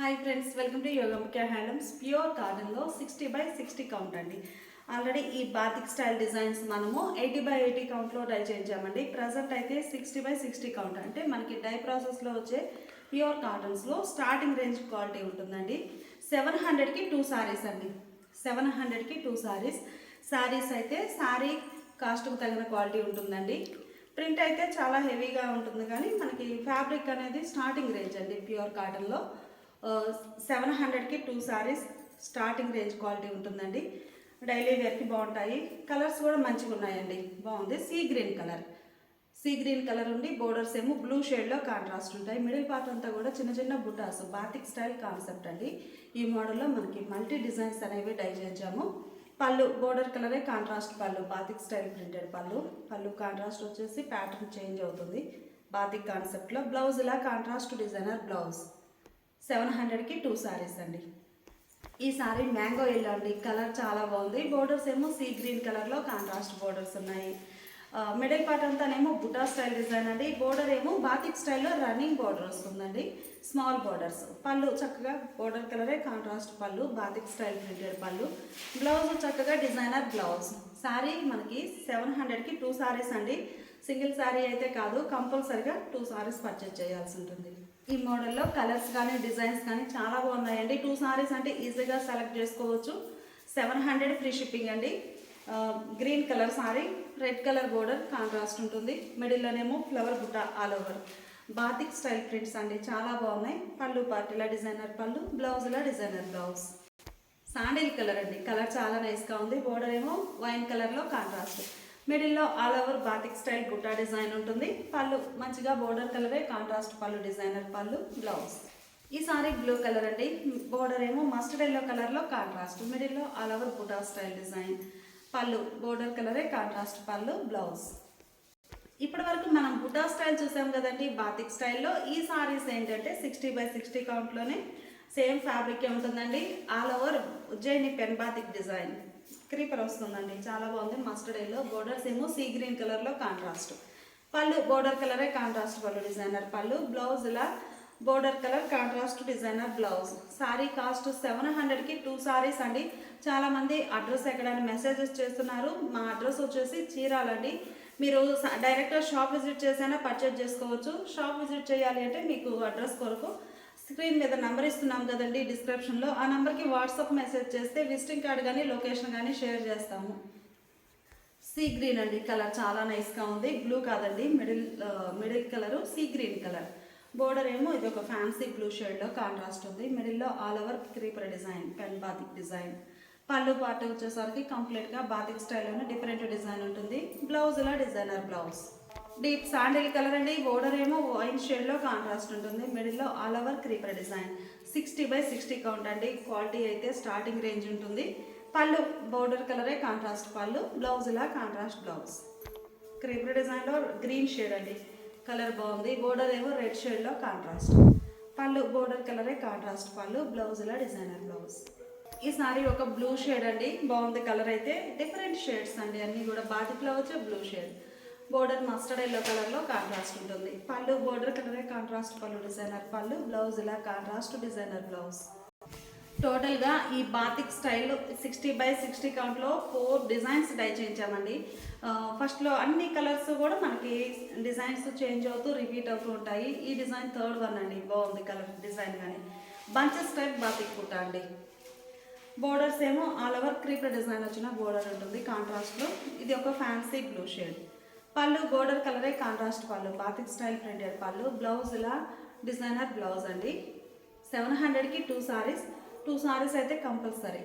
Hi friends, welcome to Yogambika handlooms. Pure కాటన్లో 60x60 count అండి. Already ఈ బాతిక్ స్టైల్ డిజైన్స్ మనము 80x80 కౌంట్లో డై చేయించామండి. ప్రజెంట్ అయితే 60x60 కౌంట్ అంటే మనకి డై ప్రాసెస్లో వచ్చే ప్యూర్ కాటన్స్లో స్టార్టింగ్ రేంజ్ క్వాలిటీ ఉంటుందండి. 700కి 2 సారీస్ అండి. 700కి 2 సారీస్. సారీస్ అయితే సారీ కాస్ట్కు తగిన క్వాలిటీ ఉంటుందండి. ప్రింట్ అయితే చాలా హెవీగా ఉంటుంది, కానీ మనకి ఫ్యాబ్రిక్ అనేది స్టార్టింగ్ రేంజ్ అండి. ప్యూర్ కాటన్లో 700కి 2 సారీస్ స్టార్టింగ్ రేంజ్ క్వాలిటీ ఉంటుందండి. డైలీ వేర్కి బాగుంటాయి. కలర్స్ కూడా మంచిగా ఉన్నాయండి. బాగుంది. సీ గ్రీన్ కలర్ ఉండి బోర్డర్స్ ఏమో బ్లూ షేడ్లో కాంట్రాస్ట్ ఉంటాయి. మిడిల్ పార్ట్ అంతా కూడా చిన్న చిన్న బుటాస్, బాతిక్ స్టైల్ కాన్సెప్ట్ అండి. ఈ మోడల్లో మనకి మల్టీ డిజైన్స్ అనేవి డై చేయించాము. పళ్ళు బోర్డర్ కలరే కాంట్రాస్ట్ పళ్ళు, బాతిక్ స్టైల్ ప్రింటెడ్ పళ్ళు కాంట్రాస్ట్ వచ్చేసి ప్యాటర్న్ చేంజ్ అవుతుంది బాతిక్ కాన్సెప్ట్లో. బ్లౌజ్ ఇలా కాంట్రాస్ట్ డిజైనర్ బ్లౌజ్. 700కి 2 సారీస్ అండి. ఈ సారీ మ్యాంగో ఎల్లో అండి. కలర్ చాలా బాగుంది. బోర్డర్స్ ఏమో సీ గ్రీన్ కలర్లో కాంట్రాస్ట్ బోర్డర్స్ ఉన్నాయి. మిడిల్ పార్ట్ అంతానేమో బుటా స్టైల్ డిజైన్ అండి. బోర్డర్ ఏమో బాతిక్ స్టైల్లో రన్నింగ్ బోర్డర్ వస్తుందండి. Small borders. పళ్ళు చక్కగా బోర్డర్ కలరే కాంట్రాస్ట్ పళ్ళు, బాతిక్ స్టైల్ ప్రింటెడ్ పళ్ళు. బ్లౌజ్ చక్కగా డిజైనర్ బ్లౌజ్. సారీ మనకి 700కి 2 సారీస్ అండి. సింగిల్ సారీ అయితే కాదు, కంపల్సరిగా 2 సారీస్ పర్చేజ్ చేయాల్సి ఉంటుంది. ఈ మోడల్లో కలర్స్ కానీ డిజైన్స్ కానీ చాలా బాగున్నాయండి. 2 సారీస్ అంటే ఈజీగా సెలెక్ట్ చేసుకోవచ్చు. 700 ఫ్రీ షిప్పింగ్ అండి. Green colour sari, red colour border contrast ఉంటుంది. మిడిల్లోనేమో flower butta all over. Batik style prints అండి, చాలా బాగున్నాయి. పళ్ళు పార్టీలా డిజైనర్ పళ్ళు, బ్లౌజ్లా డిజైనర్ బ్లౌజ్. శాండిల్ కలర్ అండి. కలర్ చాలా నైస్గా ఉంది. బోర్డర్ ఏమో వైన్ కలర్లో కాంట్రాస్ట్. మిడిల్లో all over batik style butta design ఉంటుంది. పళ్ళు మంచిగా బోర్డర్ కలరే కాంట్రాస్ట్ పళ్ళు, డిజైనర్ పళ్ళు, బ్లౌజ్. ఈ సారీ బ్లూ కలర్ అండి. బోర్డర్ ఏమో మస్టర్డ్ ఎల్లో కలర్లో కాంట్రాస్ట్. మిడిల్లో all over Butta style design. పళ్ళు బోర్డర్ కలరే కాంట్రాస్ట్ పళ్ళు, బ్లౌజ్. ఇప్పటి వరకు మనం బుట్టా స్టైల్ చూసాం కదండి బాతిక్ స్టైల్లో. ఈ సారీస్ ఏంటంటే 60x60 కౌంట్లోనే సేమ్ ఫ్యాబ్రిక్ ఉంటుందండి. All over Ujjaini pen batik design creeper వస్తుందండి. చాలా బాగుంది. Mustard yellow. బోర్డర్స్ ఏమో సీ గ్రీన్ కలర్లో కాంట్రాస్ట్. పళ్ళు బోర్డర్ కలరే కాంట్రాస్ట్ పళ్ళు, డిజైనర్ పళ్ళు. బ్లౌజ్ ఇలా border colour contrast designer blouse. Sari cost 700కి 2 సారీస్ అండి. చాలామంది అడ్రస్ ఎక్కడైనా మెసేజెస్ చేస్తున్నారు. మా అడ్రస్ వచ్చేసి చీరాలండి. మీరు డైరెక్ట్గా షాప్ విజిట్ చేసైనా పర్చేజ్ చేసుకోవచ్చు. షాప్ విజిట్ చేయాలి అంటే మీకు అడ్రస్ కొరకు స్క్రీన్ మీద నెంబర్ ఇస్తున్నాం కదండి డిస్క్రిప్షన్లో. ఆ నెంబర్కి వాట్సాప్ మెసేజ్ చేస్తే విజిటింగ్ కార్డ్ కానీ లొకేషన్ కానీ షేర్ చేస్తాము. సీ గ్రీన్ అండి. కలర్ చాలా నైస్గా ఉంది. బ్లూ కాదండి, middle colour see green colour. Border ఏమో ఇది ఒక ఫ్యాన్సీ బ్లూ షేడ్లో కాంట్రాస్ట్ ఉంది. మిడిల్లో all over creeper design, pen batik design. పళ్ళు పార్ట్ వచ్చేసరికి కంప్లీట్గా బాతిక్ స్టైల్లోనే డిఫరెంట్ డిజైన్ ఉంటుంది. బ్లౌజ్లో designer blouse. Deep sandal colour అండి. బోర్డర్ ఏమో వైన్ షేడ్లో కాంట్రాస్ట్ ఉంటుంది. మిడిల్లో all over creeper design. 60x60 count అండి. క్వాలిటీ అయితే స్టార్టింగ్ రేంజ్ ఉంటుంది. పళ్ళు బోర్డర్ కలరే కాంట్రాస్ట్ పళ్ళు, బ్లౌజ్ ఇలా కాంట్రాస్ట్ బ్లౌజ్. క్రీపర్ డిజైన్లో గ్రీన్ షేడ్ అండి. కలర్ బాగుంది. బోర్డర్ ఏమో రెడ్ షేడ్లో కాంట్రాస్ట్. పళ్ళు బోర్డర్ కలరే కాంట్రాస్ట్ పళ్ళు, బ్లౌజ్ ఇలా డిజైనర్ బ్లౌజ్. ఈ సారీ ఒక బ్లూ షేడ్ అండి. బాగుంది. కలర్ అయితే డిఫరెంట్ షేడ్స్ అండి. అన్నీ కూడా బాతిక్లో వచ్చే blue shade. Border mustard yellow కలర్లో కాంట్రాస్ట్ ఉంటుంది. పళ్ళు బోర్డర్ కలరే కాంట్రాస్ట్ పళ్ళు, డిజైనర్ పళ్ళు, బ్లౌజ్ ఇలా కాంట్రాస్ట్ డిజైనర్ బ్లౌజ్. టోటల్గా ఈ బాతిక్ స్టైల్ 60x60 కౌంట్లో 4 డిజైన్స్ డై చేయించామండి. ఫస్ట్లో అన్ని కలర్స్ కూడా మనకి డిజైన్స్ చేంజ్ అవుతూ రిపీట్ అవుతూ ఉంటాయి. ఈ డిజైన్ థర్డ్ వన్ అండి. బాగుంది కలర్ డిజైన్ కానీ. బంచెస్ టైప్ బాతిక్ కుట్ట అండి. బోర్డర్స్ ఏమో ఆల్ ఓవర్ క్రీపర్ డిజైన్ వచ్చిన బోర్డర్ ఉంటుంది కాంట్రాస్ట్లో. ఇది ఒక ఫ్యాన్సీ బ్లూ షేడ్. పళ్ళు బోర్డర్ కలరే కాంట్రాస్ట్ పళ్ళు, బాతిక్ స్టైల్ ప్రింటెడ్ పళ్ళు. బ్లౌజ్ ఇలా డిజైనర్ బ్లౌజ్ అండి. 700కి 2 సారీస్. 2 సారీస్ అయితే కంపల్సరీ.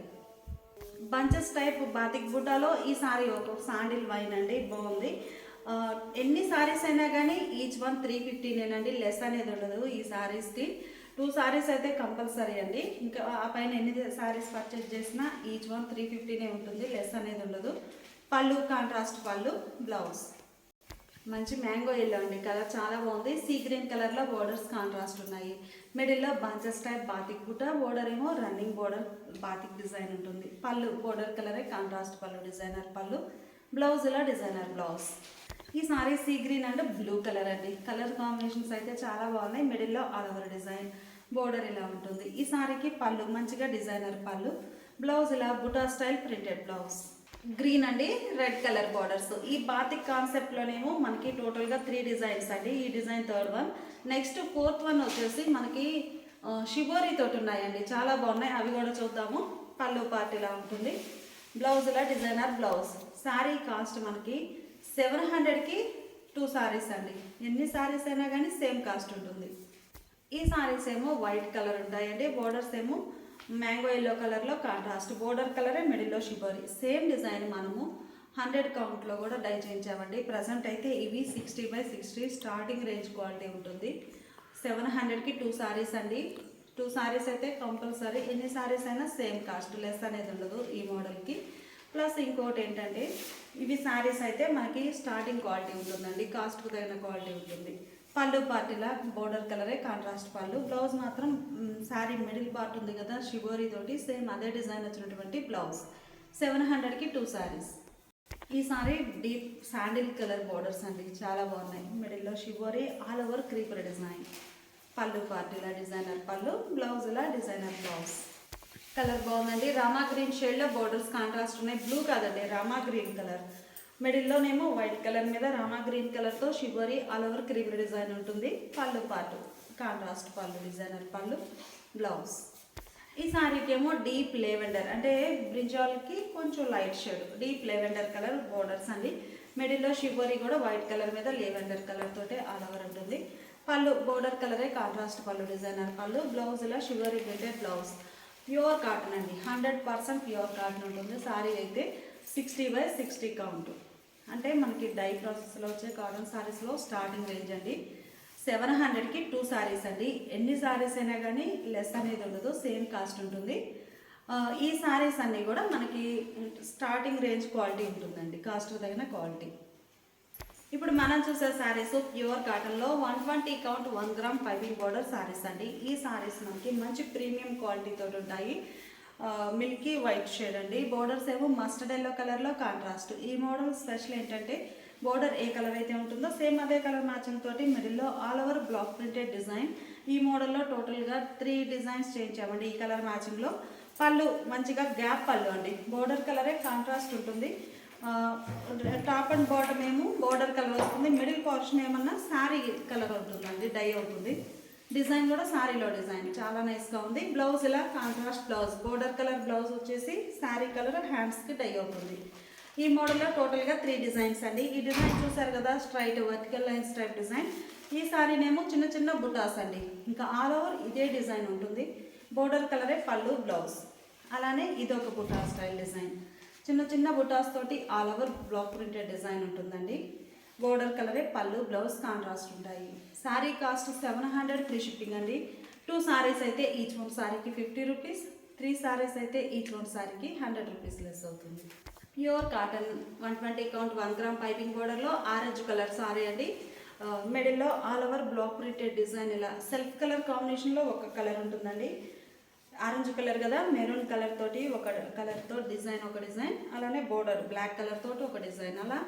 బంచెస్ టైప్ బాతిక్ బుట్టాలో ఈ సారీ ఒక శాండిల్ వైన్ అండి. బాగుంది. ఎన్ని సారీస్ అయినా కానీ ఈచ్ వన్ 350నేనండి. లెస్ అనేది ఉండదు ఈ సారీస్కి. 2 సారీస్ అయితే కంపల్సరీ అండి. ఇంకా ఆ పైన ఎన్ని సారీస్ పర్చేజ్ చేసినా ఈచ్ వన్ 350నే ఉంటుంది. లెస్ అనేది ఉండదు. పళ్ళు కాంట్రాస్ట్ పళ్ళు, బ్లౌజ్. మంచి మ్యాంగో ఎల్లో అండి. కలర్ చాలా బాగుంది. సీ గ్రీన్ కలర్లో బోర్డర్స్ కాంట్రాస్ట్ ఉన్నాయి. మిడిల్లో బంచెస్ టైప్ బాతిక్ బుట్ట. బోర్డర్ ఏమో రన్నింగ్ బోర్డర్ బాతిక్ డిజైన్ ఉంటుంది. పళ్ళు బోర్డర్ కలరే కాంట్రాస్ట్ పళ్ళు, డిజైనర్ పళ్ళు, బ్లౌజ్ ఇలా డిజైనర్ బ్లౌజ్. ఈ sorry see green and blue colour అండి. కలర్ కాంబినేషన్స్ అయితే చాలా బాగున్నాయి. మిడిల్లో ఆల్ ఓవర్ డిజైన్. బోర్డర్ ఇలా ఉంటుంది. ఈ సారీకి పళ్ళు మంచిగా డిజైనర్ పళ్ళు, బ్లౌజ్ ఇలా బుటా స్టైల్ ప్రింటెడ్ బ్లౌజ్. గ్రీన్ అండి, రెడ్ కలర్ బార్డర్స్. ఈ బాతిక్ కాన్సెప్ట్లోనేమో మనకి టోటల్గా 3 డిజైన్స్ అండి. ఈ design third one. Next fourth one వచ్చేసి మనకి షిబోరీ తోటి ఉన్నాయండి, చాలా బాగున్నాయి, అవి కూడా చూద్దాము. పళ్ళు పార్ట్ ఇలా ఉంటుంది, బ్లౌజ్ ఇలా డిజైనర్ బ్లౌజ్. శారీ కాస్ట్ మనకి 700కి 2 సారీస్ అండి. ఎన్ని సారీస్ అయినా కానీ సేమ్ కాస్ట్ ఉంటుంది. ఈ సారీస్ ఏమో వైట్ కలర్ ఉంటాయండి, బోర్డర్స్ ఏమో మ్యాంగో ఎల్లో కలర్లో కాంట్రాస్ట్, బోర్డర్ కలరే మిడిల్లో షిబోరీ. సేమ్ డిజైన్ మనము 100 కౌంట్లో కూడా డై చేయించామండి. ప్రజెంట్ అయితే ఇవి 60x60 స్టార్టింగ్ రేంజ్ క్వాలిటీ ఉంటుంది. 700కి 2 సారీస్ అండి. 2 సారీస్ అయితే కంపల్సరీ, ఎన్ని సారీస్ అయినా సేమ్ కాస్ట్, లెస్ అనేది ఉండదు ఈ మోడల్కి. ప్లస్ ఇంకోటి ఏంటంటే ఇవి సారీస్ అయితే మనకి స్టార్టింగ్ క్వాలిటీ ఉంటుందండి, కాస్ట్కు తగిన క్వాలిటీ ఉంటుంది. పళ్ళు పార్టీలా బోర్డర్ కలరే కాంట్రాస్ట్ పళ్ళు, బ్లౌజ్ మాత్రం శారీ మిడిల్ పార్ట్ ఉంది కదా షిబోరీ తోటి సేమ్ అదే డిజైన్ వచ్చినటువంటి బ్లౌజ్. 700కి 2 సారీస్. ఈ sari deep sandal colour borders అండి, చాలా బాగున్నాయి. మిడిల్లో shibori, all over creeper design. Pallu పార్టీలా డిజైనర్ పళ్ళు, బ్లౌజ్ ఇలా డిజైనర్ బ్లౌజ్. కలర్ బాగుందండి, రామా గ్రీన్ షేడ్లో బోర్డర్స్ కాంట్రాస్ట్ ఉన్నాయి. బ్లూ కాదండి, రామా గ్రీన్ కలర్. మిడిల్లోనేమో వైట్ కలర్ మీద రామా గ్రీన్ కలర్తో shibori all over creeper design ఉంటుంది. Pallu part contrast pallu, designer పళ్ళు, బ్లౌజ్. ఈ సారీకి ఏమో డీప్ లెవెండర్ అంటే బ్రింజాల్కి కొంచెం light shade, deep lavender colour borders అండి. మిడిల్లో షిబోరీ కూడా వైట్ కలర్ మీద లెవెండర్ కలర్ తోటే ఆల్ ఓవర్ ఉంటుంది. పళ్ళు బోర్డర్ కలరే కాంట్రాస్ట్ పళ్ళు, డిజైనర్ పళ్ళు, బ్లౌజ్ ఇలా shibori printed blouse. Pure cotton అండి, 100% ప్యూర్ కాటన్ ఉంటుంది. సారీ అయితే 60x60 కౌంట్, అంటే మనకి డై ప్రాసెస్లో వచ్చే కాటన్ సారీస్లో స్టార్టింగ్ రేంజ్ అండి. 700కి 2 సారీస్ అండి. ఎన్ని సారీస్ అయినా కానీ లెస్ అనేది ఉండదు, సేమ్ కాస్ట్ ఉంటుంది. ఈ సారీస్ అన్నీ కూడా మనకి స్టార్టింగ్ రేంజ్ క్వాలిటీ ఉంటుందండి, కాస్ట్ తగిన క్వాలిటీ. ఇప్పుడు మనం చూసే శారీస్ ప్యూర్ కాటన్లో 120 count 1 gram piping border saris అండి. ఈ శారీస్ మనకి మంచి ప్రీమియం క్వాలిటీతో ఉంటాయి. మిల్కీ వైట్ షేడ్ అండి, బోర్డర్స్ ఏమో మస్టర్డ్ ఎల్లో కలర్లో కాంట్రాస్ట్. ఈ మోడల్ స్పెషల్ ఏంటంటే బోర్డర్ ఏ కలర్ అయితే ఉంటుందో సేమ్ అదే కలర్ మ్యాచింగ్ తోటి మిడిల్లో all over black printed design. ఈ మోడల్లో టోటల్గా 3 డిజైన్స్ చేయించామండి ఈ కలర్ మ్యాచింగ్లో. పళ్ళు మంచిగా గ్యాప్ పళ్ళు అండి, బోర్డర్ కలరే కాంట్రాస్ట్ ఉంటుంది. టాప్ అండ్ బాటమ్ ఏమో బోర్డర్ కలర్ వస్తుంది, మిడిల్ పోర్షన్ ఏమన్నా శారీ కలర్ ఉంటుందండి, డై అవుతుంది. డిజైన్ కూడా శారీలో డిజైన్ చాలా నైస్గా ఉంది. బ్లౌజ్ ఇలా contrast blouse, border colour blouse వచ్చేసి శారీ కలర్ హ్యాండ్స్కి డై అవుతుంది. ఈ మోడల్లో టోటల్గా 3 డిజైన్స్ అండి. ఈ డిజైన్ చూసారు కదా, straight vertical lines type design. ఈ శారీనేమో చిన్న చిన్న బుటాస్ అండి, ఇంకా ఆల్ ఓవర్ ఇదే డిజైన్ ఉంటుంది. బోర్డర్ కలరే పళ్ళు బ్లౌజ్. అలానే ఇదొక బుటా స్టైల్ డిజైన్, చిన్న చిన్న బుటాస్ తోటి all over black printed design ఉంటుందండి. బోర్డర్ కలరే పళ్ళు బ్లౌజ్ కాంట్రాస్ట్ ఉంటాయి. శారీ కాస్ట్ 700 ఫ్రీ షిప్పింగ్ అండి. 2 సారీస్ అయితే ఈచ్ వన్ సారీకి 50 రూపీస్, 3 సారీస్ అయితే ఈచ్ వన్ సారీకి 100 రూపీస్ లెస్ అవుతుంది. Pure cotton 120 count 1 gram piping బోర్డర్లో ఆరెంజ్ కలర్ సారీ అండి. మిడిల్లో all over black printed design, ఇలా సెల్ఫ్ కలర్ కాంబినేషన్లో ఒక కలర్ ఉంటుందండి. ఆరెంజ్ కలర్ కదా, మెరూన్ కలర్ తోటి ఒక కలర్తో డిజైన్, ఒక డిజైన్. అలానే బోర్డర్ బ్లాక్ కలర్ తోటి ఒక డిజైన్, అలా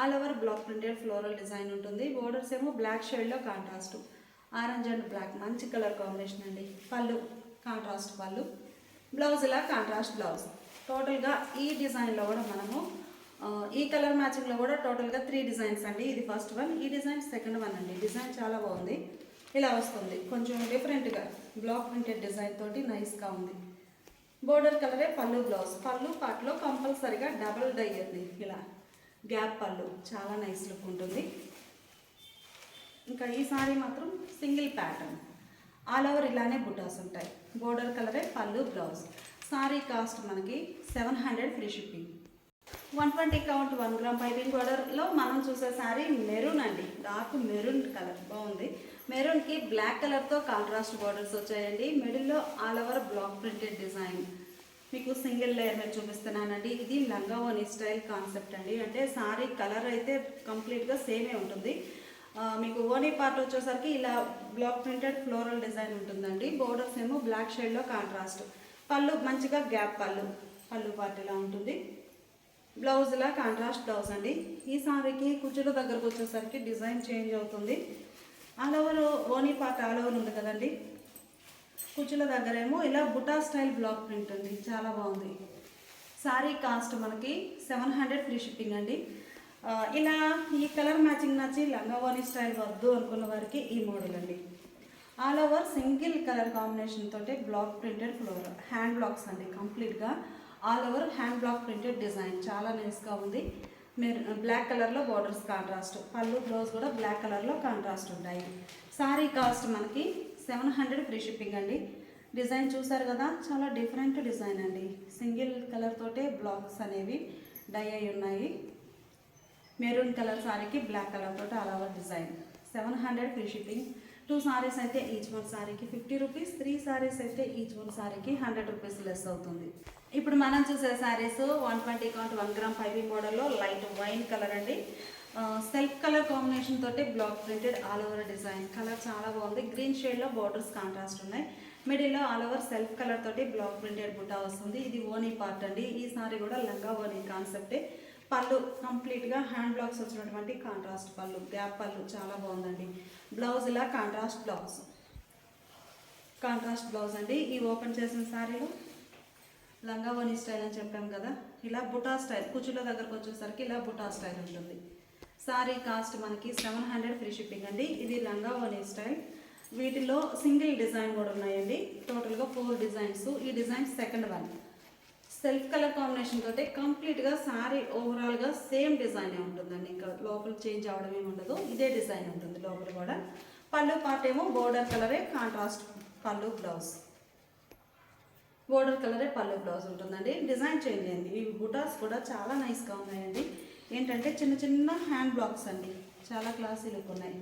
all over block printed floral design ఉంటుంది. బోర్డర్స్ ఏమో బ్లాక్ షేడ్లో కాంట్రాస్ట్, ఆరెంజ్ అండ్ బ్లాక్ మంచి కలర్ కాంబినేషన్ అండి. పళ్ళు కాంట్రాస్ట్ పళ్ళు, బ్లౌజ్ ఇలా కాంట్రాస్ట్ బ్లౌజ్. టోటల్గా ఈ డిజైన్లో కూడా మనము ఈ కలర్ మ్యాచింగ్లో కూడా టోటల్గా 3 డిజైన్స్ అండి. ఇది ఫస్ట్ వన్, ఈ డిజైన్ సెకండ్ వన్ అండి. డిజైన్ చాలా బాగుంది, ఇలా వస్తుంది కొంచెం డిఫరెంట్గా బ్లాక్ ప్రింటెడ్ డిజైన్ తోటి నైస్గా ఉంది. బోర్డర్ కలరే పళ్ళు బ్లౌజ్. పళ్ళు పార్ట్లో కంపల్సరీగా డబుల్ డై ఉంది, ఇలా గ్యాప్ పళ్ళు, చాలా నైస్ లుక్ ఉంటుంది. ఇంకా ఈ సారీ మాత్రం సింగిల్ ప్యాటర్న్, ఆల్ ఓవర్ ఇలానే బుటాస్ ఉంటాయి. బోర్డర్ కలరే పళ్ళు బ్లౌజ్. సారీ కాస్ట్ మనకి 700 free shipping. 120 count 1 gram piping బోర్డర్లో మనం చూసే శారీ మెరూన్ అండి, డార్క్ మెరూన్ కలర్ బాగుంది. మెరూన్కి బ్లాక్ కలర్తో కాంట్రాస్ట్ బోర్డర్స్ వచ్చాయండి. మిడిల్లో all over black printed design. మీకు సింగిల్ లేయర్ మీద చూపిస్తున్నానండి. ఇది లంగావోని స్టైల్ కాన్సెప్ట్ అండి, అంటే సారీ కలర్ అయితే కంప్లీట్గా సేమే ఉంటుంది. మీకు ఓనీ పార్ట్ వచ్చేసరికి ఇలా బ్లాక్ ప్రింటెడ్ ఫ్లోరల్ డిజైన్ ఉంటుందండి. బోర్డర్స్ ఏమో బ్లాక్ షేడ్లో కాంట్రాస్ట్. పళ్ళు మంచిగా గ్యాప్ పళ్ళు, పళ్ళు పార్ట్ ఇలా ఉంటుంది. బ్లౌజ్ ఇలా కాంట్రాస్ట్ బ్లౌజ్ అండి. ఈ సారీకి కుచ్చుల దగ్గరకు వచ్చేసరికి డిజైన్ చేంజ్ అవుతుంది. ఆల్ ఓవర్ ఓనీ పార్ట్ ఆల్ ఓవర్ ఉంది కదండి, కుచ్చుల దగ్గరేమో ఇలా బుటా స్టైల్ బ్లాక్ ప్రింట్ అండి, చాలా బాగుంది. సారీ కాస్ట్ మనకి 700 ఫ్రీ షిప్పింగ్ అండి. ఇలా ఈ కలర్ మ్యాచింగ్ నచ్చి లంగావాణి స్టైల్ వద్దు అనుకున్న వారికి ఈ మోడల్ అండి. All over single colour combination తోటి block printed floor hand blocks అండి. కంప్లీట్గా all over hand block printed design చాలా నైస్గా ఉంది. మీరు బ్లాక్ కలర్లో బార్డర్స్ కాంట్రాస్ట్, పళ్ళు బ్లౌజ్ కూడా బ్లాక్ కలర్లో కాంట్రాస్ట్ ఉంటాయి. సారీ కాస్ట్ మనకి 700 ఫ్రీ షిప్పింగ్ అండి. డిజైన్ చూసారు కదా, చాలా డిఫరెంట్ డిజైన్ అండి. సింగిల్ కలర్ తోటే బ్లాక్స్ అనేవి డై అయి ఉన్నాయి. మెరూన్ కలర్ సారీకి బ్లాక్ కలర్ తోటి all over design. 700 free shipping. 2 saris అయితే ఈచ్ వన్ సారీకి 50 రూపీస్, 3 సారీస్ అయితే ఈచ్ వన్ సారీకి 100 రూపీస్ లెస్ అవుతుంది. ఇప్పుడు మనం చూసే సారీస్ 120 కౌంట్ 1 గ్రామ్ పైపింగ్ మోడల్లో లైట్ వైన్ కలర్ అండి. సెల్ఫ్ కలర్ కాంబినేషన్ తోటి block printed all over design. Colour చాలా బాగుంది. గ్రీన్ షేడ్లో బార్డర్స్ కాంట్రాస్ట్ ఉన్నాయి. మిడిల్లో ఆల్ ఓవర్ సెల్ఫ్ కలర్ తోటి బ్లాక్ ప్రింటెడ్ బుటా వస్తుంది. ఇది ఓనీ పార్ట్ అండి. ఈ సారీ కూడా లంగా ఓనీ కాన్సెప్టే. పళ్ళు కంప్లీట్గా హ్యాండ్ బ్లాక్స్ వచ్చినటువంటి కాంట్రాస్ట్ పళ్ళు, గ్యాప్ పళ్ళు చాలా బాగుందండి. బ్లౌజ్ ఇలా కాంట్రాస్ట్ బ్లౌజ్ అండి. ఈ ఓపెన్ చేసిన శారీలో లంగా ఓనీ స్టైల్ అని చెప్పాం కదా, ఇలా బుటా స్టైల్ కుచ్చుల దగ్గరకు వచ్చేసరికి ఇలా బుటా స్టైల్ ఉంటుంది. సారీ కాస్ట్ మనకి 700 ఫ్రీ షిప్పింగ్ అండి. ఇది లంగా ఓనీ స్టైల్. వీటిలో సింగిల్ డిజైన్ కూడా ఉన్నాయండి. టోటల్గా 4 డిజైన్స్. ఈ design second one. Self colour combination తోటి కంప్లీట్గా శారీ ఓవరాల్గా సేమ్ డిజైనే ఉంటుందండి. ఇంకా లోపల చేంజ్ అవ్వడం ఏమి ఉండదు. ఇదే డిజైన్ ఉంటుంది లోపల కూడా. పళ్ళు పార్ట్ ఏమో బోర్డర్ కలరే కాంట్రాస్ట్ పళ్ళు బ్లౌజ్. బోర్డర్ కలరే పళ్ళు బ్లౌజ్ ఉంటుందండి. డిజైన్ చేంజ్ అయింది. ఈ బుటాస్ కూడా చాలా నైస్గా ఉన్నాయండి. ఏంటంటే చిన్న చిన్న హ్యాండ్ బ్లాక్స్ అండి, చాలా క్లాసీ లుక్ ఉన్నాయి.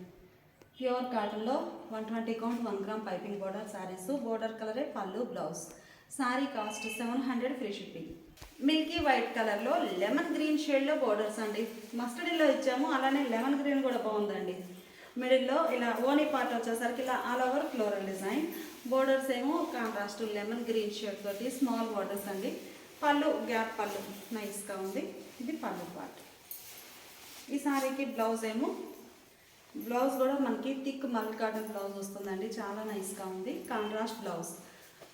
ప్యూర్ కాటన్లో 120 count 1 gram piping border saris. Border కలరే pallu blouse. Sari cost 700 free shipping. Milky white కలర్లో లెమన్ గ్రీన్ షేడ్లో బోర్డర్స్ అండి. మస్టర్డ్లో ఇచ్చాము, అలానే లెమన్ గ్రీన్ కూడా బాగుందండి. మిడిల్లో ఇలా ఓనీ పార్ట్ వచ్చేసరికి ఇలా all over floral design. Borders ఏమో కాంట్రాస్ట్ లెమన్ గ్రీన్ షేడ్ తోటి స్మాల్ బోర్డర్స్ అండి. పళ్ళు గ్యాప్ పళ్ళు నైస్గా ఉంది. ఇది పళ్ళు పార్ట్. ఈ సారీకి బ్లౌజ్ ఏమో బ్లౌజ్ కూడా మనకి థిక్ మల్ కాటన్ బ్లౌజ్ వస్తుందండి. చాలా నైస్గా ఉంది. Contrast blouse.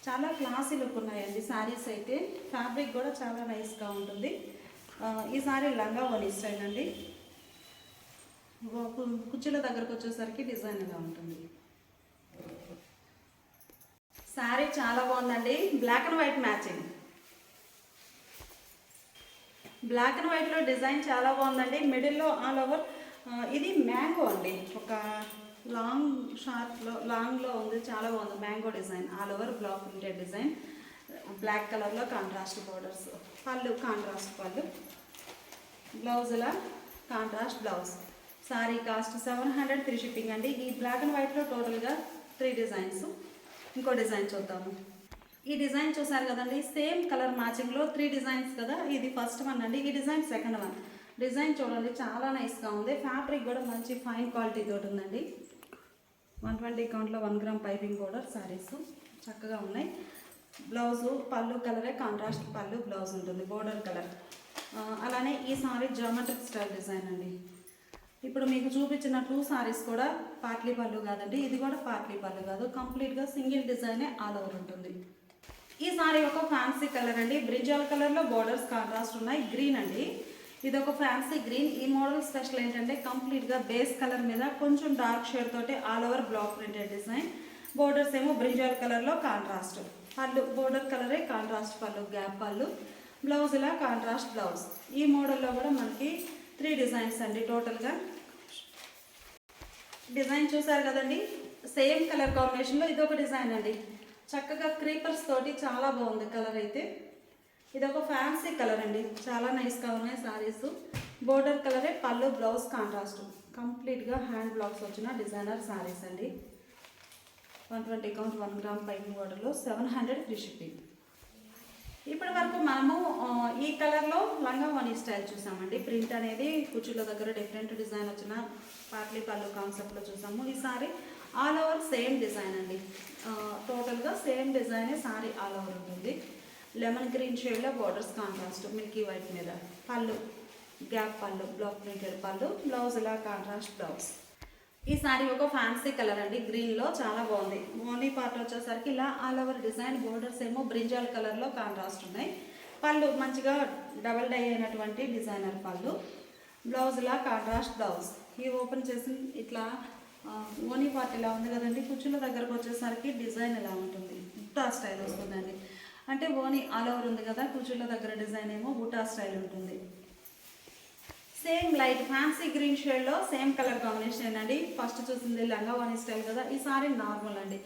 చాలా క్లాసీ లుక్ ఉన్నాయండి శారీస్ అయితే. ఫ్యాబ్రిక్ కూడా చాలా నైస్గా ఉంటుంది. ఈ సారీ లంగా ఓనీ స్టైల్ అండి. కుచ్చుల దగ్గరకు వచ్చేసరికి డిజైన్ ఇలా ఉంటుంది. శారీ చాలా బాగుందండి. Black and white matching. Black and వైట్లో డిజైన్ చాలా బాగుందండి. మిడిల్లో ఆల్ ఓవర్ ఇది మ్యాంగో అండి. ఒక లాంగ్లో ఉంది, చాలా బాగుంది. Mango design all over black printed design. Black కలర్లో కాంట్రాస్ట్ బోర్డర్స్. పళ్ళు కాంట్రాస్ట్ పళ్ళు, బ్లౌజ్ ఇలా contrast blouse. Sari cost 700 free shipping అండి. ఈ బ్లాక్ అండ్ వైట్లో టోటల్గా 3 డిజైన్స్. ఇంకో డిజైన్ చూద్దాము. ఈ డిజైన్ చూసారు కదండి, సేమ్ కలర్ మ్యాచింగ్లో 3 డిజైన్స్ కదా. ఇది ఫస్ట్ వన్ అండి. ఈ డిజైన్ సెకండ్ వన్. డిజైన్ చూడండి చాలా నైస్గా ఉంది. ఫ్యాబ్రిక్ కూడా మంచి ఫైన్ క్వాలిటీ తోటి ఉందండి. 120 కౌంట్లో 1 గ్రామ్ పైపింగ్ బోర్డర్ శారీస్ చక్కగా ఉన్నాయి. బ్లౌజు పళ్ళు కలరే కాంట్రాస్ట్ పళ్ళు బ్లౌజ్ ఉంటుంది, బోర్డర్ కలర్. అలానే ఈ సారీ జామెట్రిక్ స్టైల్ డిజైన్ అండి. ఇప్పుడు మీకు చూపించిన 2 సారీస్ కూడా పాట్లీ పళ్ళు కాదండి. ఇది కూడా పాట్లీ పళ్ళు కాదు, కంప్లీట్గా సింగిల్ డిజైనే ఆల్ ఓవర్ ఉంటుంది. ఈ సారీ ఒక ఫ్యాన్సీ కలర్ అండి. బ్రింజాల్ కలర్లో బోర్డర్స్ కాంట్రాస్ట్ ఉన్నాయి. గ్రీన్ అండి. ఇది ఒక ఫ్యాన్సీ గ్రీన్. ఈ మోడల్ స్పెషల్ ఏంటంటే కంప్లీట్గా బేస్ కలర్ మీద కొంచెం డార్క్ షేడ్ తోటి all over black printed design. Borders ఏమో బ్రింజాల్ కలర్లో కాంట్రాస్ట్. పళ్ళు బోర్డర్ కలరే కాంట్రాస్ట్ పళ్ళు, గ్యాప్ పళ్ళు. బ్లౌజ్ ఇలా కాంట్రాస్ట్ బ్లౌజ్. ఈ మోడల్లో కూడా మనకి 3 డిజైన్స్ అండి. టోటల్గా డిజైన్ చూసారు కదండి, సేమ్ కలర్ కాంబినేషన్లో ఇదొక డిజైన్ అండి. చక్కగా క్రీపర్స్ తోటి చాలా బాగుంది కలర్ అయితే. ఇది ఒక ఫ్యాన్సీ కలర్ అండి. చాలా నైస్గా ఉన్నాయి సారీస్. బోర్డర్ కలరే పళ్ళు బ్లౌజ్ కాంట్రాస్ట్. కంప్లీట్గా హ్యాండ్ బ్లాక్స్ వచ్చిన డిజైనర్ సారీస్ అండి. 120 కౌంట్ 1 గ్రామ్ పైపింగ్ బోర్డర్లో 700 ఫ్రీ షిప్పింగ్. ఇప్పటి వరకు మనము ఈ కలర్లో లంగా ఓనీ స్టైల్ చూసామండి. ప్రింట్ అనేది కుచ్చుల దగ్గర డిఫరెంట్ డిజైన్ వచ్చిన పాట్లీ పళ్ళు కాన్సెప్ట్లో చూసాము. ఈ sorry all over same design అండి. టోటల్గా సేమ్ డిజైనే సారీ ఆల్ ఓవర్ ఉంటుంది. లెమన్ గ్రీన్ షేడ్లో బోర్డర్స్ కాంట్రాస్ట్ మిల్కీ వైట్ మీద. పళ్ళు గ్యాప్ పళ్ళు బ్లాక్ ప్రింటెడ్ పళ్ళు. బ్లౌజ్ ఇలా కాంట్రాస్ట్ బ్లౌజ్. ఈ సారీ ఒక ఫ్యాన్సీ కలర్ అండి, గ్రీన్లో చాలా బాగుంది. ఓనీ పార్ట్ వచ్చేసరికి ఇలా ఆల్ ఓవర్ డిజైన్, బోర్డర్స్ ఏమో బ్రింజాల్ కలర్లో కాంట్రాస్ట్ ఉన్నాయి. పళ్ళు మంచిగా డబల్ డై అయినటువంటి డిజైనర్ పళ్ళు. బ్లౌజ్ ఇలా కాంట్రాస్ట్ బ్లౌజ్. ఇవి ఓపెన్ చేసి ఇట్లా ఓనీ పార్ట్ ఇలా ఉంది కదండి, కుచ్చుల దగ్గరకు వచ్చేసరికి డిజైన్ ఇలా ఉంటుంది, బుట్టా స్టైల్ వస్తుందండి. అంటే ఓనీ ఆల్ ఓవర్ ఉంది కదా, కుచ్చుల దగ్గర డిజైన్ ఏమో బుట్టా స్టైల్ ఉంటుంది. సేమ్ లైట్ ఫ్యాన్సీ గ్రీన్ షేడ్లో సేమ్ కలర్ కాంబినేషన్ అండి. ఫస్ట్ చూసింది లంగా ఓనీ స్టైల్ కదా, ఈ సారీ నార్మల్ అండి.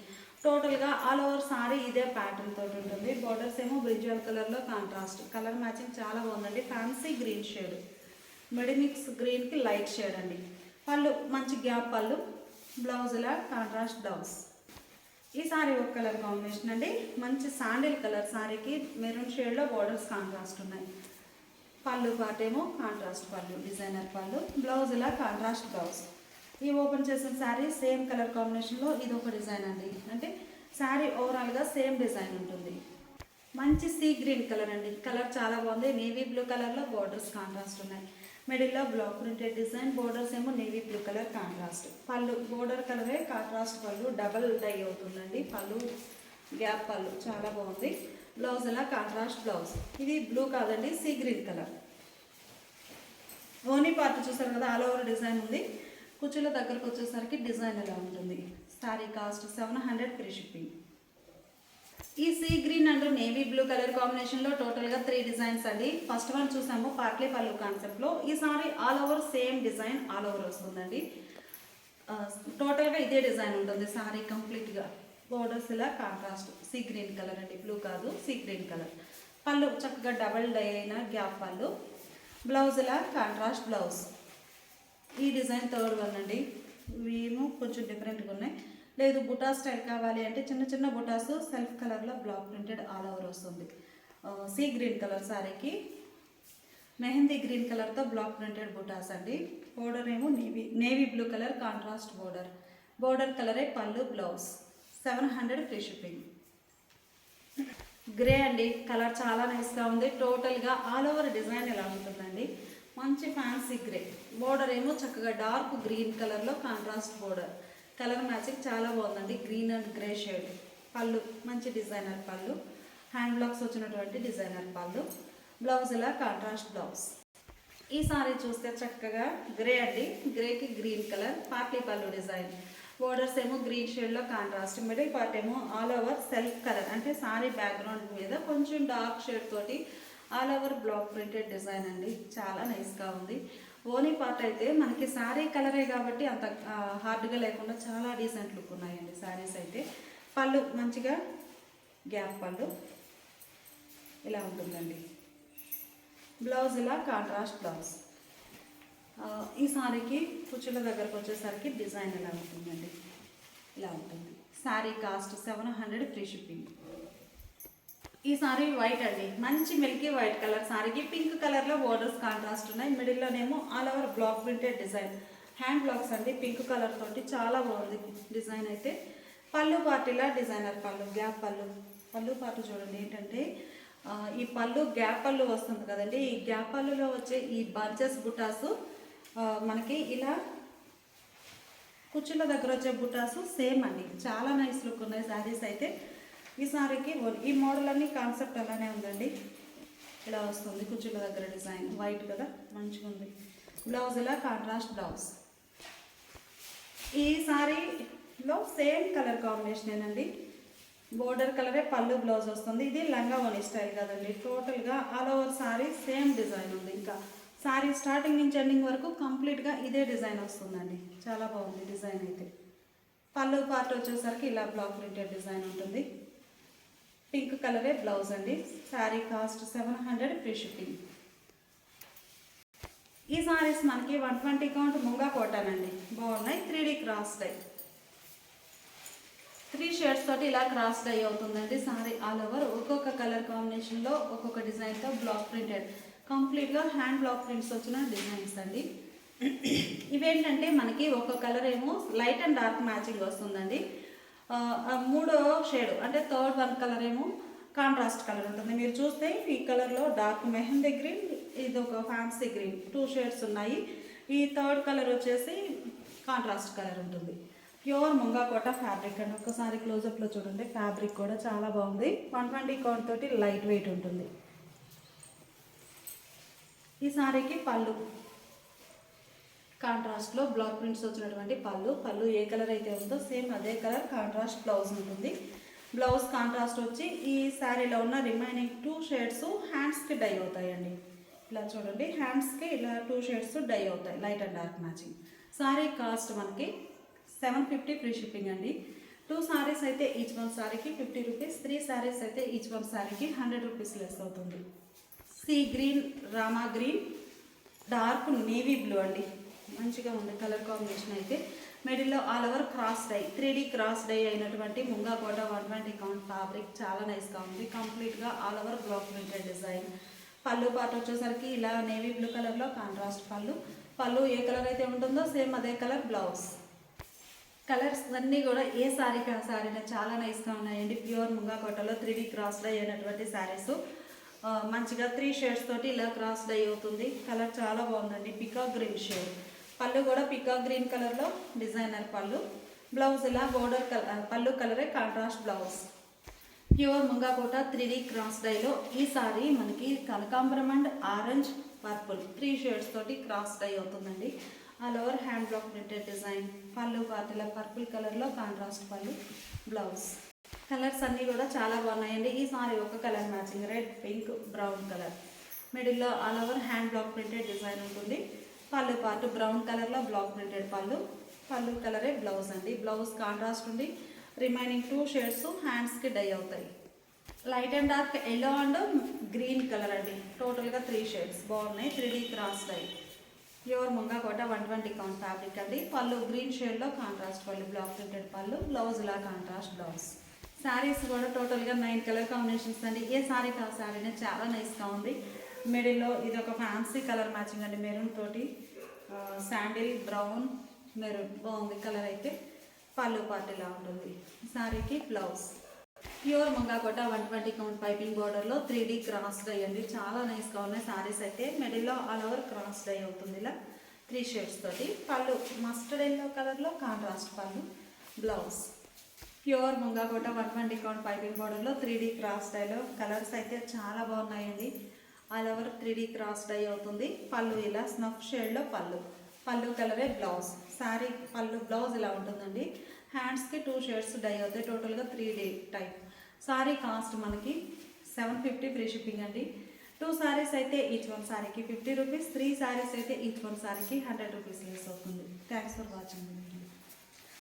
టోటల్గా ఆల్ ఓవర్ సారీ ఇదే ప్యాటర్న్ తోటి ఉంటుంది. బోర్డర్స్ ఏమో బ్రింజాల్ కలర్లో కాంట్రాస్ట్. కలర్ మ్యాచింగ్ చాలా బాగుందండి. ఫ్యాన్సీ గ్రీన్ షేడ్, మిక్స్ గ్రీన్కి లైట్ షేడ్ అండి. పళ్ళు మంచి గ్యాప్ పళ్ళు. బ్లౌజ్ ఇలా కాంట్రాస్ట్ బ్లౌజ్. ఈ సారీ ఒక కలర్ కాంబినేషన్ అండి, మంచి శాండిల్ కలర్. సారీకి మెరూన్ షేడ్లో బోర్డర్స్ కాంట్రాస్ట్ ఉన్నాయి. పళ్ళు పాటేమో కాంట్రాస్ట్ పళ్ళు, డిజైనర్ పళ్ళు. బ్లౌజ్ ఇలా కాంట్రాస్ట్ బ్లౌజ్. ఈ ఓపెన్ చేసిన శారీ సేమ్ కలర్ కాంబినేషన్లో ఇది ఒక డిజైన్ అండి. అంటే శారీ ఓవరాల్గా సేమ్ డిజైన్ ఉంటుంది. మంచి సీ గ్రీన్ కలర్ అండి, కలర్ చాలా బాగుంది. నేవీ బ్లూ కలర్లో బోర్డర్స్ కాంట్రాస్ట్ ఉన్నాయి. మిడిల్లో బ్లాక్ ప్రింటెడ్ డిజైన్, బోర్డర్స్ ఏమో navy blue colour contrast. Pallu border కలరే కాంట్రాస్ట్ పళ్ళు, డబల్ డై అవుతుందండి. పళ్ళు గ్యాప్ పళ్ళు చాలా బాగుంది. బ్లౌజ్ ఇలా కాంట్రాస్ట్ బ్లౌజ్. ఇది బ్లూ కాదండి, సీ గ్రీన్ కలర్. ఓనీ పార్ట్ చూసారు కదా, ఆల్ ఓవర్ డిజైన్ ఉంది. కుచ్చుల దగ్గరకు వచ్చేసరికి డిజైన్ ఎలా ఉంటుంది. Sari cost 700 free shipping. ఈ sea green and navy blue colour కాంబినేషన్లో టోటల్గా 3 డిజైన్స్ అండి. ఫస్ట్ వన్ చూసాము పార్ట్లీ పళ్ళు కాన్సెప్ట్లో. ఈ sorry all over same design all over వస్తుందండి. టోటల్గా ఇదే డిజైన్ ఉంటుంది సారీ కంప్లీట్గా. బోర్డర్స్ ఇలా కాంట్రాస్ట్ సీ గ్రీన్ కలర్ అండి, బ్లూ కాదు, సీ గ్రీన్ కలర్. పళ్ళు చక్కగా డబల్ డై అయిన గ్యాప్ పళ్ళు. బ్లౌజ్ ఇలా కాంట్రాస్ట్ బ్లౌజ్. ఈ డిజైన్ థర్డ్ వన్ అండి. ఇవేమో కొంచెం డిఫరెంట్గా ఉన్నాయి. లేదు బుటా స్టైల్ కావాలి అంటే చిన్న చిన్న బుటాస్ సెల్ఫ్ కలర్లో బ్లాక్ ప్రింటెడ్ ఆల్ ఓవర్ వస్తుంది. సీ గ్రీన్ కలర్ సారీకి మెహందీ గ్రీన్ కలర్తో బ్లాక్ ప్రింటెడ్ బుటాస్ అండి. బోర్డర్ ఏమో navy blue colour contrast border. Border కలరే pallu, blouse. 700 free shipping. Grey అండి, కలర్ చాలా నైస్గా ఉంది. టోటల్గా ఆల్ ఓవర్ డిజైన్ ఎలా ఉంటుందండి, మంచి ఫ్యాన్సీ గ్రే. బోర్డర్ ఏమో చక్కగా డార్క్ గ్రీన్ కలర్లో కాంట్రాస్ట్ బోర్డర్. కలర్ మ్యాచింగ్ చాలా బాగుందండి, గ్రీన్ అండ్ గ్రే షేడ్. పళ్ళు మంచి డిజైనర్ పళ్ళు, హ్యాండ్ బ్లాక్స్ వచ్చినటువంటి డిజైనర్ పళ్ళు. బ్లౌజ్ ఇలా కాంట్రాస్ట్ బ్లౌజ్. ఈ సారీ చూస్తే చక్కగా గ్రే అండి, గ్రేకి గ్రీన్ కలర్, పార్టీ పళ్ళు డిజైన్. బోర్డర్స్ ఏమో గ్రీన్ షేడ్లో కాంట్రాస్ట్. మిడిల్ పార్ట్ ఏమో ఆల్ ఓవర్ సెల్ఫ్ కలర్, అంటే సారీ బ్యాక్గ్రౌండ్ మీద కొంచెం డార్క్ షేడ్ తోటి all over black printed design అండి. చాలా నైస్గా ఉంది. ఓనీ పార్ట్ అయితే మనకి శారీ కలరే కాబట్టి అంత హార్డ్గా లేకుండా చాలా డీసెంట్ లుక్ ఉన్నాయండి శారీస్ అయితే. పళ్ళు మంచిగా గ్యాప్ పళ్ళు ఇలా ఉంటుందండి. బ్లౌజ్ ఇలా కాంట్రాస్ట్ బ్లౌజ్. ఈ సారీకి కుచ్చుల దగ్గరకు వచ్చేసరికి డిజైన్ ఎలా ఉంటుందండి, ఇలా ఉంటుంది. Sari cost 700 free shipping. ఈ సారీ వైట్ అండి, మంచి మిల్కీ వైట్ కలర్. సారీకి పింక్ కలర్లో బోర్డర్స్ కాంట్రాస్ట్ ఉన్నాయి. మిడిల్లోనేమో all over black printed design, hand blocks అండి, పింక్ కలర్ తోటి చాలా బాగుంది డిజైన్ అయితే. పళ్ళు పార్టీలా డిజైనర్ పళ్ళు, గ్యాప్ పళ్ళు. పళ్ళు పార్టీ చూడండి ఏంటంటే ఈ పళ్ళు గ్యాప్ పళ్ళు వస్తుంది కదండి, ఈ గ్యాప్ పళ్ళులో వచ్చే ఈ బంచెస్ బుటాసు మనకి ఇలా కుచ్చుల దగ్గర వచ్చే బుటాసు సేమ్ అండి. చాలా నైస్ లుక్ ఉన్నాయి శారీస్ అయితే. ఈ సారీకి ఈ మోడల్ అన్ని కాన్సెప్ట్ అలానే ఉందండి. ఇలా వస్తుంది కుచ్చుల దగ్గర డిజైన్, వైట్ కదా మంచిగా ఉంది. బ్లౌజ్ ఇలా కాంట్రాస్ట్ బ్లౌజ్. ఈ సారీలో సేమ్ కలర్ కాంబినేషన్ అండి. బోర్డర్ కలరే పళ్ళు, బ్లౌజ్ వస్తుంది. ఇది లంగా ఓనీ స్టైల్ కదండి. టోటల్గా all over sorry same design ఉంది. ఇంకా సారీ స్టార్టింగ్ నుంచి ఎండింగ్ వరకు కంప్లీట్గా ఇదే డిజైన్ వస్తుందండి. చాలా బాగుంది డిజైన్ అయితే. పళ్ళు పార్ట్ వచ్చేసరికి ఇలా బ్లాక్ ప్రింటెడ్ డిజైన్ ఉంటుంది. పింక్ కలరే బ్లౌజ్ అండి. Sari cost 700 free shipping. ఈ సారీస్ మనకి 120 కౌంట్ ముంగా కోటానండి. బాగున్నాయి. 3D క్రాస్ డై, 3 షేడ్స్ తోటి ఇలా క్రాస్ డై అవుతుందండి. సారీ ఆల్ ఓవర్ ఒక్కొక్క కలర్ కాంబినేషన్లో ఒక్కొక్క డిజైన్తో బ్లాక్ ప్రింటెడ్, కంప్లీట్గా హ్యాండ్ బ్లాక్ ప్రింట్స్ వచ్చిన డిజైన్స్ అండి. ఇవేంటంటే మనకి ఒక కలర్ ఏమో లైట్ అండ్ డార్క్ మ్యాచింగ్ వస్తుందండి. మూడో షేడ్ అంటే థర్డ్ వన్ కలర్ ఏమో కాంట్రాస్ట్ కలర్ ఉంటుంది. మీరు చూస్తే ఈ కలర్లో డార్క్ మెహందీ గ్రీన్, ఇది ఒక ఫ్యాన్సీ గ్రీన్, 2 షేడ్స్ ఉన్నాయి. ఈ థర్డ్ కలర్ వచ్చేసి కాంట్రాస్ట్ కలర్ ఉంటుంది. ప్యూర్ ముంగా కోట ఫ్యాబ్రిక్ అండి. ఒక్కసారి క్లోజప్లో చూడండి, ఫ్యాబ్రిక్ కూడా చాలా బాగుంది. 120 కౌంట్ తోటి లైట్ వెయిట్ ఉంటుంది. ఈ సారీకి పళ్ళు కాంట్రాస్ట్లో బ్లాక్ ప్రింట్స్ వచ్చినటువంటి పళ్ళు ఏ కలర్ అయితే ఉందో సేమ్ అదే కలర్ కాంట్రాస్ట్ బ్లౌజ్ ఉంటుంది. బ్లౌజ్ కాంట్రాస్ట్ వచ్చి ఈ శారీలో ఉన్న రిమైనింగ్ 2 షేడ్స్ హ్యాండ్స్కి డై అవుతాయండి. ఇలా చూడండి, హ్యాండ్స్కి ఇలా 2 షేడ్స్ డై అవుతాయి, light and dark matching. Sorry cost మనకి 750 ఫ్రీ షిప్పింగ్ అండి. 2 సారీస్ అయితే ఈచ్ వన్ సారీకి 50 రూపీస్, 3 సారీస్ అయితే ఈచ్ వన్ సారీకి 100 రూపీస్ లెస్ అవుతుంది. Sea green, Rama green, dark navy blue అండి. మంచిగా ఉంది కలర్ కాంబినేషన్ అయితే. మిడిల్లో all over cross dye, 3D cross dye అయినటువంటి ముంగా కోట 120 కౌంట్ ఫ్యాబ్రిక్ చాలా నైస్గా ఉంది. కంప్లీట్గా all over black printed design. పళ్ళు పార్ట్ వచ్చేసరికి ఇలా నేవీ బ్లూ కలర్లో కాంట్రాస్ట్ పళ్ళు ఏ కలర్ అయితే ఉంటుందో సేమ్ అదే కలర్ బ్లౌజ్. కలర్స్ అన్నీ కూడా ఏ శారీకి ఆ శారీనే చాలా నైస్గా ఉన్నాయండి. ప్యూర్ ముంగా కోటలో 3D క్రాస్ డై అయినటువంటి శారీస్. మంచిగా 3 షేడ్స్ తోటి ఇలా క్రాస్ డై అవుతుంది. కలర్ చాలా బాగుందండి, పికాక్ గ్రీన్ షేడ్. పళ్ళు కూడా పికాక్ గ్రీన్ కలర్లో డిజైనర్ పళ్ళు. బ్లౌజ్ ఇలా బోర్డర్ కలర్, పళ్ళు కలరే కాంట్రాస్ట్ బ్లౌజ్. ప్యూర్ ముంగా కోట 3D క్రాస్ డైలో ఈ సారీ మనకి కనకాంబరం అండ్ ఆరెంజ్ పర్పుల్ 3 షేడ్స్ తోటి క్రాస్ డై అవుతుందండి. All over hand block printed design. పళ్ళు పార్టీల పర్పుల్ కలర్లో కాంట్రాస్ట్ పళ్ళు, బ్లౌజ్. కలర్స్ అన్నీ కూడా చాలా బాగున్నాయండి. ఈ సారీ ఒక colour matching, red, pink, brown colour. మిడిల్లో all over hand block printed design ఉంటుంది. పళ్ళు పార్ట్ బ్రౌన్ కలర్లో బ్లాక్ ప్రింటెడ్ పళ్ళు కలరే బ్లౌజ్ అండి. బ్లౌజ్ కాంట్రాస్ట్ ఉండి రిమైనింగ్ 2 షేడ్స్ హ్యాండ్స్కి డై అవుతాయి. Light and dark yellow and green colour అండి. టోటల్గా 3 షేడ్స్ బాగున్నాయి. 3D cross dye. Pure Munga Kota 120 count fabric అండి. పళ్ళు గ్రీన్ షేడ్లో కాంట్రాస్ట్ పళ్ళు, బ్లాక్ ప్రింటెడ్ పళ్ళు, బ్లౌజ్ ఇలా కాంట్రాస్ట్ బ్లౌజ్. శారీస్ కూడా టోటల్గా 9 కలర్ కాంబినేషన్స్ అండి. ఏ శారీకి ఆ శారీనే చాలా నైస్గా ఉంది. మిడిల్లో ఇది ఒక ఫ్యాన్సీ కలర్ మ్యాచింగ్ అండి, మెరూన్ తోటి శాండిల్, బ్రౌన్, మెరూన్ బాగుంది కలర్ అయితే. పళ్ళు పార్ట్ ఇలా ఉంటుంది. శారీకి blouse. Pure Munga Kota 120 count piping బార్డర్లో 3D క్రాస్ డై అండి. చాలా నైస్గా ఉన్నాయి శారీస్ అయితే. మిడిల్లో ఆల్ ఓవర్ క్రాస్ డై అవుతుంది ఇలా 3 షేడ్స్ తోటి. పళ్ళు మస్టర్డ్ ఎల్లో కలర్లో కాంట్రాస్ట్ పళ్ళు, blouse. Pure Munga Kota 120 count piping బార్డర్లో 3D క్రాస్ డైలో కలర్స్ అయితే చాలా బాగున్నాయండి. All over 3D cross die అవుతుంది. పళ్ళు ఇలా స్నఫ్ షేడ్లో పళ్ళు కలరే బ్లౌజ్. శారీ పళ్ళు బ్లౌజ్ ఇలా ఉంటుందండి. హ్యాండ్స్కి 2 షేడ్స్ డై అవుతాయి. టోటల్గా 3D టైప్. సారీ కాస్ట్ మనకి 750 ఫ్రీ షిప్పింగ్ అండి. 2 సారీస్ అయితే ఈచ్ వన్ సారీకి 50 రూపీస్, 3 సారీస్ అయితే ఈచ్ వన్ సారీకి 100 రూపీస్ లెస్ అవుతుంది. Thanks for watching.